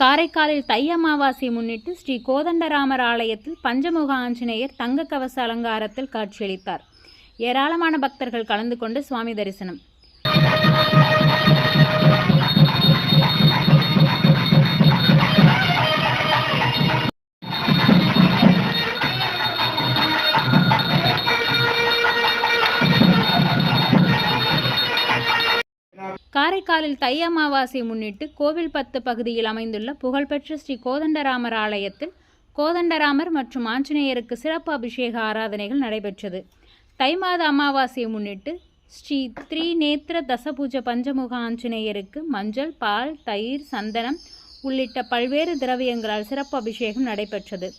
காரைக்காலில் தை அமாவாசை முன்னிட்டு ஸ்ரீ கோதண்டராமர் ஆலயத்தில் பஞ்சமுக ஆஞ்சநேயர் தங்க கவச அலங்காரத்தில் காட்சியளித்தார். ஏராளமான பக்தர்கள் கலந்து கொண்டு சுவாமி தரிசனம். காரைக்காலில் தை அமாவாசை முன்னிட்டு கோவில்பத்து பகுதியில் அமைந்துள்ள புகழ்பெற்ற ஸ்ரீ கோதண்டராமர் ஆலயத்தில் கோதண்டராமர் மற்றும் ஆஞ்சநேயருக்கு சிறப்பு அபிஷேக ஆராதனைகள் நடைபெற்றது. தை மாத அமாவாசையை முன்னிட்டு ஸ்ரீ திரிநேத்திர தசபூஜ பஞ்சமுக ஆஞ்சநேயருக்கு மஞ்சள், பால், தயிர், சந்தனம் உள்ளிட்ட பல்வேறு திரவியங்களால் சிறப்பு அபிஷேகம் நடைபெற்றது.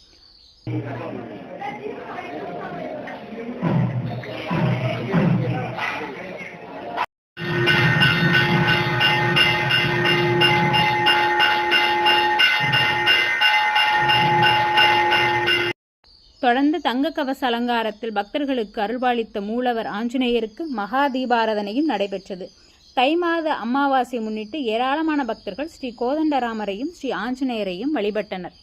தொடர்ந்து தங்க கவச அலங்காரத்தில் பக்தர்களுக்கு அருள்பாலித்த மூலவர் ஆஞ்சநேயருக்கு மகா தீபாராதனையும் நடைபெற்றது. தை மாத அமாவாசை முன்னிட்டு ஏராளமான பக்தர்கள் ஸ்ரீ கோதண்டராமரையும் ஸ்ரீ ஆஞ்சநேயரையும் வழிபட்டனர்.